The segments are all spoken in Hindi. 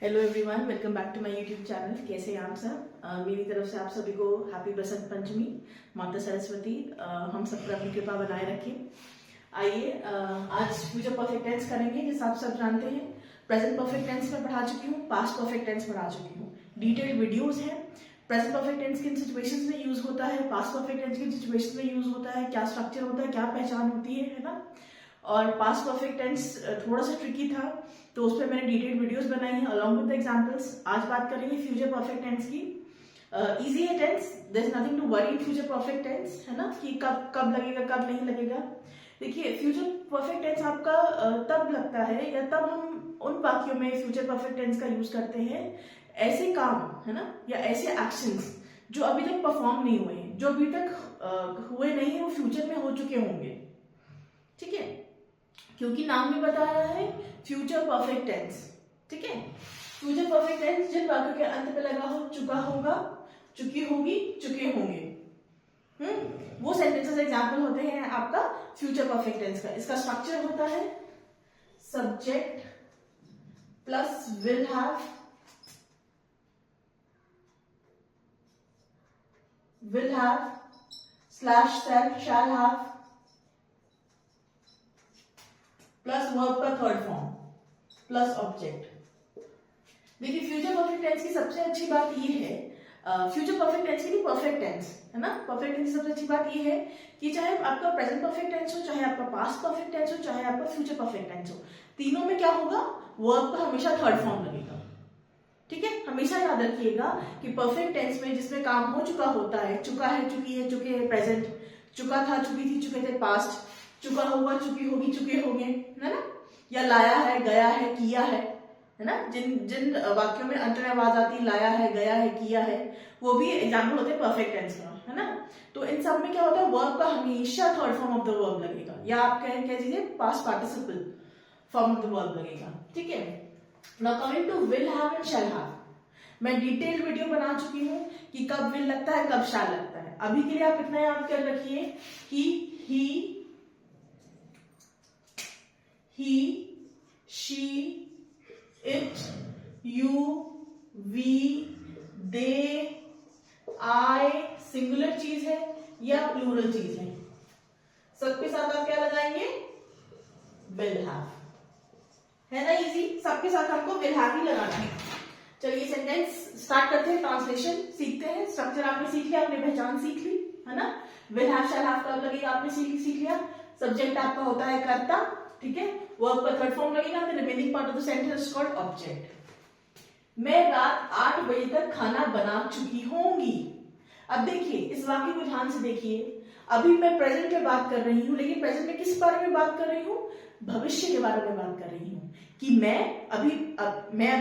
Hello everyone, welcome back to my YouTube channel. कैसे हैं आप सब? मेरी तरफ से आप सभी को हैप्पी बसंत पंचमी। माता सरस्वती हम सब पर अपनी कृपा बनाए रखें। आइए आज फ्यूचर परफेक्ट टेंस करेंगे। जैसे आप सब जानते हैं, प्रेजेंट परफेक्ट टेंस में पढ़ा चुकी हूँ, पास्ट परफेक्ट टेंस पढ़ा चुकी हूँ। डिटेल्ड वीडियोज हैं। प्रेजेंट परफेक्ट टेंस किन सिचुएशंस में यूज होता है, पास्ट परफेक्ट टेंस किन सिचुएशन में यूज होता है, क्या स्ट्रक्चर होता है, क्या पहचान होती है ना। और पास्ट परफेक्ट टेंस थोड़ा सा ट्रिकी था, तो उस पर मैंने डिटेल्ड वीडियोस बनाई हैं अलॉन्ग विद द एग्जांपल्स। आज बात करेंगे फ्यूचर परफेक्ट टेंस की। इजी है tense, there is nothing to worry in future perfect tense, है ना, कि कब कब लगेगा कब नहीं लगेगा। देखिए, फ्यूचर परफेक्ट टेंस आपका तब लगता है या तब हम उन वाक्यों में फ्यूचर परफेक्ट टेंस का यूज करते हैं ऐसे काम, है ना, या ऐसे एक्शंस जो अभी तक परफॉर्म नहीं हुए हैं, जो अभी तक हुए नहीं है, वो फ्यूचर में हो चुके होंगे। ठीक है, क्योंकि नाम में बता रहा है फ्यूचर परफेक्ट टेंस। ठीक है, फ्यूचर परफेक्ट टेंस जिन वाक्यों के अंत पे लगा हो, चुका होगा, चुकी होगी, चुके होंगे, वो सेंटेंसेस एग्जांपल होते हैं आपका फ्यूचर परफेक्ट टेंस का। इसका स्ट्रक्चर होता है subject plus will have, slash shall have plus verb का थर्ड फॉर्म प्लस ऑब्जेक्ट। देखिए, फ्यूचर परफेक्ट टेंस की सबसे अच्छी बात ये है, फ्यूचर परफेक्ट टेंस की नहीं, परफेक्ट टेंस, है ना। परफेक्ट टेंस की सबसे अच्छी बात ये है कि चाहे आपका प्रेजेंट परफेक्ट टेंस हो, चाहे आपका पास्ट परफेक्ट टेंस हो, चाहे आपका फ्यूचर परफेक्ट टेंस हो, तीनों में क्या होगा, वर्ब का हमेशा थर्ड फॉर्म लगेगा। ठीक है, हमेशा याद रखिएगा कि परफेक्ट टेंस में जिसमें काम हो चुका होता है, चुका है, चुकी है, चुके हैं प्रेजेंट, चुका था, चुकी थी, चुके थे पास्ट, चुका हुआ, चुकी होगी, चुके होंगे, है ना, या लाया है, गया है, किया है ना। जिन जिन वाक्यों में अंत में आवाज आती, लाया है, गया है, किया है, वो भी एग्जाम्पल होते हैं परफेक्ट टेंस का, है ना। तो इन सब में क्या होता है, वर्ब का हमेशा third form of the verb लगेगा, या आप कह दीजिए past participle form of the verb लगेगा। ठीक है, now coming to will have and shall have, मैं डिटेल्ड वीडियो बना चुकी हूँ कि कब विल लगता है, कब शैल लगता है। अभी के लिए आप इतना याद कर रखिए कि he, she, it, you, we, they, I singular चीज है या प्लूरल चीज है, सबके साथ आप क्या लगाएंगे, विल हैव, है ना। इजी, सबके साथ हमको विल हैव ही लगाना है। चलिए सेंटेंस स्टार्ट करते हैं, ट्रांसलेशन सीखते हैं। स्ट्रक्चर आपने सीख लिया, आपने पहचान सीख ली, है ना। विल हैव शैल हैव कब लगेगा आपने सीख लिया। सब्जेक्ट आपका होता है कर्ता, ठीक है, वर्ब का थर्ड फॉर्म लगेगा, the remaining part of the sentence is called object. मैं रात 8 बजे तक खाना बना चुकी होंगी। अब देखिए, इस वाक्य को ध्यान से देखिए। अभी मैं प्रेजेंट में बात कर रही हूं, लेकिन प्रेजेंट में किस बारे में बात कर रही हूं, भविष्य के बारे में बात कर रही हूं कि मैं अभी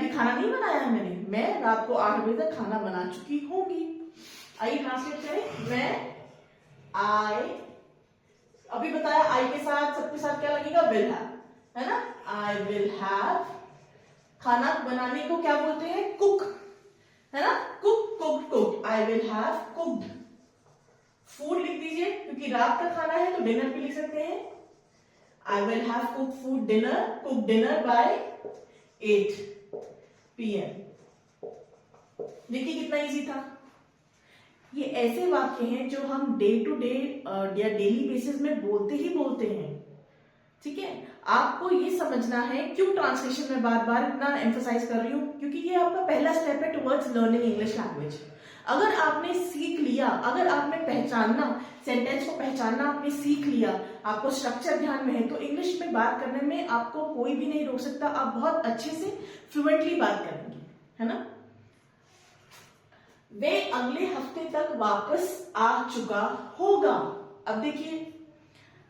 खाना नहीं बनाया है मैंने, मैं रात को 8 बजे तक खाना बना चुकी होंगी। आइए ट्रांसलेट करें। मैं अभी बताया, आई के साथ सबके साथ क्या लगेगा, विल हैव, है ना। आई विल हैव, खाना बनाने को क्या बोलते हैं, कुक, है ना, cook. I will have cooked. Food लिख दीजिए, क्योंकि रात का खाना है तो डिनर भी लिख सकते हैं। I will have cook food dinner by 8 PM। देखिए कितना इजी था। ये ऐसे वाक्य हैं जो हम डे टू डे या डेली बेसिस में बोलते हैं। ठीक है, आपको ये समझना है क्यों ट्रांसलेशन में बार बार इतना एम्फसाइज कर रही हूँ, क्योंकि ये आपका पहला स्टेप है टुवर्ड्स लर्निंग इंग्लिश लैंग्वेज। अगर आपने सीख लिया, अगर आपने पहचानना, सेंटेंस को पहचानना आपने सीख लिया, आपको स्ट्रक्चर ध्यान में है, तो इंग्लिश में बात करने में आपको कोई भी नहीं रोक सकता। आप बहुत अच्छे से फ्लुएंटली बात करेंगे, है ना। वे अगले हफ्ते तक वापस आ चुका होगा। अब देखिए,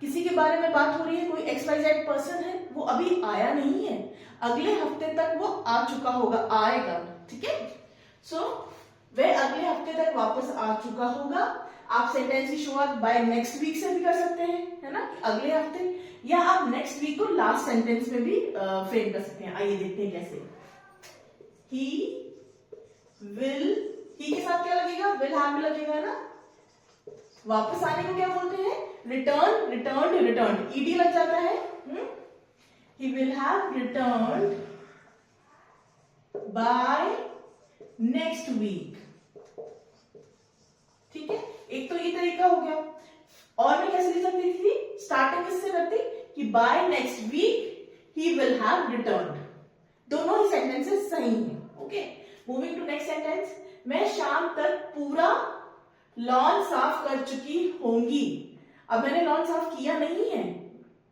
किसी के बारे में बात हो रही है, कोई XYZ पर्सन है, वो अभी आया नहीं है, अगले हफ्ते तक वो आ चुका होगा, आएगा। ठीक है, सो वे अगले हफ्ते तक वापस आ चुका होगा। आप सेंटेंस की शुरुआत बाय नेक्स्ट वीक से भी कर सकते हैं, है ना, अगले हफ्ते, या आप नेक्स्ट वीक को लास्ट सेंटेंस में भी फ्रेम कर सकते हैं। आइए देखते हैं कैसे। ही के साथ क्या लगेगा, विल हैव में लगेगा ना। वापस आने को क्या बोलते हैं, रिटर्न, ईडी लग जाता है। He will have returned by next week. ठीक है, एक तो ये तरीका हो गया। और मैं कैसे लिख सकती थी, स्टार्टिंग किससे करती कि by next week he will have return. दोनों ही सेंटेंसेस सही हैं। Okay, moving to next sentence. मैं शाम तक पूरा लॉन साफ कर चुकी होंगी। अब मैंने लॉन साफ किया नहीं है,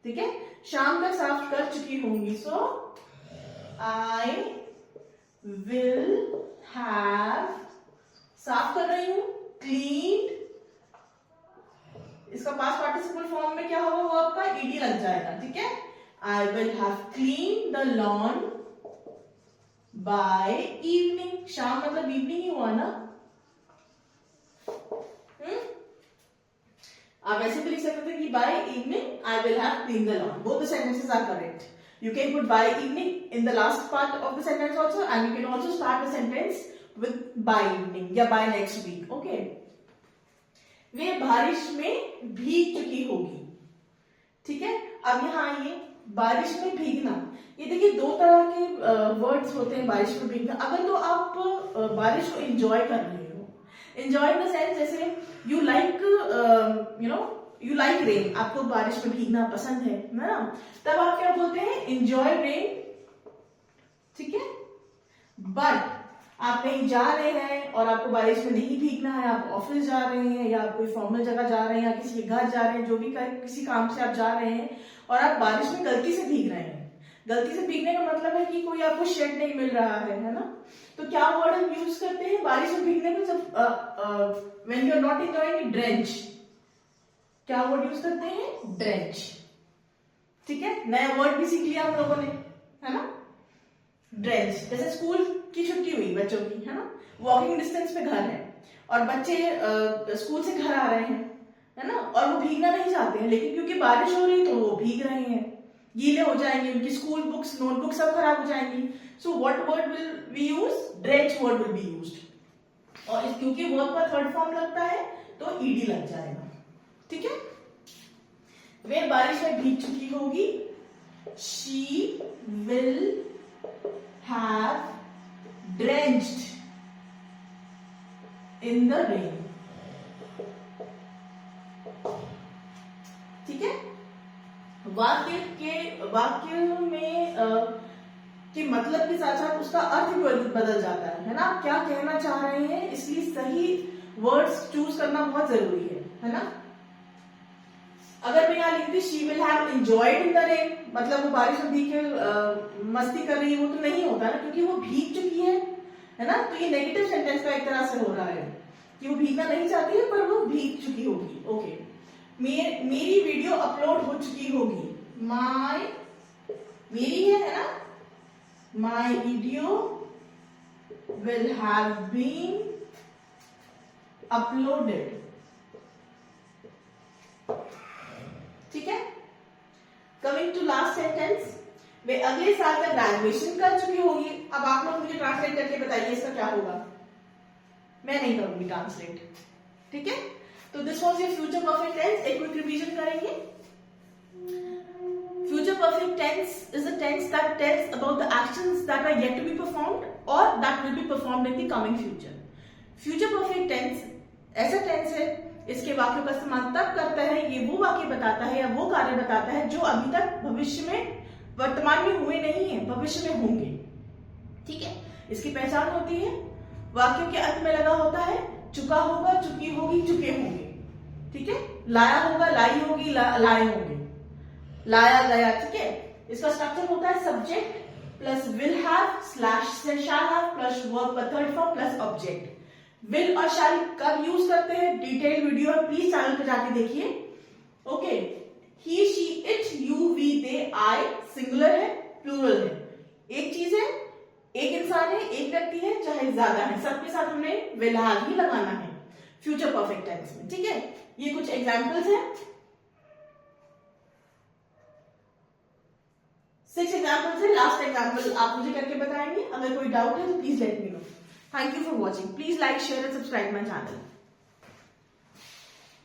ठीक है, शाम तक साफ कर चुकी होंगी। सो आई विल हैव, साफ कर रही हूं, क्लीन्ड, इसका पास्ट पार्टिसिपल फॉर्म में क्या होगा, वो आपका ईडी लग जाएगा। ठीक है, आई will have clean the lawn by evening. शाम मतलब इवनिंग ही हुआ ना। आप ऐसे भी लिख सकते थे कि by evening I will have clean the lawn. Both the sentences are correct. You can put by evening in the last part of the sentence also, and you can also start the sentence with by evening या by next week. Okay. वे बारिश में भीग चुकी होगी। ठीक है, अब यहाँ आइए, बारिश में भीगना। ये देखिए दो तरह के वर्ड्स होते हैं बारिश में भीगना। अगर तो आप बारिश को एंजॉय कर रहे हो, एंजॉय इन द सेंस जैसे you like you like rain, आपको बारिश में भीगना पसंद है ना, तब आप क्या बोलते हैं, एंजॉय रेन। ठीक है, बट आप कहीं जा रहे हैं और आपको बारिश में नहीं भीगना है, आप ऑफिस जा रहे हैं या आप कोई फॉर्मल जगह जा रहे हैं या किसी के घर जा रहे हैं, जो भी किसी काम से आप जा रहे हैं और आप बारिश में गलती से भीग रहे हैं। गलती से भीगने का मतलब है कि कोई आपको शेड नहीं मिल रहा है ना, तो क्या वर्ड हम यूज करते हैं बारिश में भीगने में, जब when you are not enjoying, drench. क्या वर्ड यूज करते हैं, ड्रेंच। ठीक है, नया वर्ड भी सीख लिया हम लोगों ने, है ना, ड्रेंच। जैसे स्कूल की छुट्टी हुई बच्चों की, है ना, वॉकिंग डिस्टेंस पे घर है और बच्चे स्कूल से घर आ रहे हैं, है ना, और वो भीगना नहीं चाहते हैं, लेकिन क्योंकि बारिश हो रही है तो वो भीग रहे हैं, गीले हो जाएंगे, उनकी स्कूल बुक्स, नोटबुक सब खराब हो जाएंगी। So what word will be use, drench word will be used. और क्योंकि वर्ब का थर्ड फॉर्म लगता है तो ईडी लग जाएगा। ठीक है, वे बारिश में भीग चुकी होगी, she will have drenched in the rain। ठीक है, वाक्य में के मतलब के साथ साथ उसका अर्थ भी बदल जाता है ना, आप क्या कहना चाह रहे हैं, इसलिए सही वर्ड्स चूज करना बहुत जरूरी है ना। अगर मैं यहाँ लिखती she will have enjoyed in the rain, मतलब वो बारिश में भीग के मस्ती कर रही है, वो तो नहीं होता ना, क्योंकि वो भीग चुकी है ना, तो ये नेगेटिव सेंटेंस का एक तरह से हो रहा है कि वो भीगना नहीं चाहती है पर वो भीग चुकी होगी। ओके, मेरी वीडियो अपलोड हो चुकी होगी, मेरी है ना, my video will have been uploaded. ठीक है, कमिंग टू लास्ट सेंटेंस, वे अगले साल तक ग्रेजुएशन कर चुकी होगी। अब आप लोग मुझे ट्रांसलेट करके बताइए इसका क्या होगा, मैं नहीं करूंगी ट्रांसलेट। ठीक है, तो this was your future perfect tense. एक क्विक रिवीजन करेंगे। Future perfect tense is a tense that tells about the actions that are yet to be performed और that will be performed in the coming future. Future perfect tense ऐसा टेंस है, इसके वाक्यों का इस्तेमाल तब करता है, ये वो वाक्य बताता है या वो कार्य बताता है जो अभी तक भविष्य में, वर्तमान में हुए नहीं है, भविष्य में होंगे। ठीक है, इसकी पहचान होती है, वाक्यों के अंत में लगा होता है चुका होगा, चुकी होगी, चुके होंगे। ठीक है, लाया होगा, लाई होगी, लाए होंगे, लाया गया। ठीक है, इसका स्ट्रक्चर होता है subject plus will have slash shall have plus verb का third form plus object. Will और शैल कब यूज करते हैं, डिटेल वीडियो है, प्लीज चैनल पे जाके देखिए। Okay, he she it you we they I singular है, प्लूरल है, एक चीज है, एक इंसान है, एक व्यक्ति है, चाहे ज्यादा है, सबके साथ हमें विल हैव ही लगाना है फ्यूचर परफेक्ट टेंस में। ठीक है, ये कुछ एग्जांपल्स हैं, 6 एग्जांपल्स है। लास्ट एग्जांपल आप मुझे करके बताएंगे। अगर कोई डाउट है तो please let me know. Thank you for watching. Please like, share and subscribe my channel.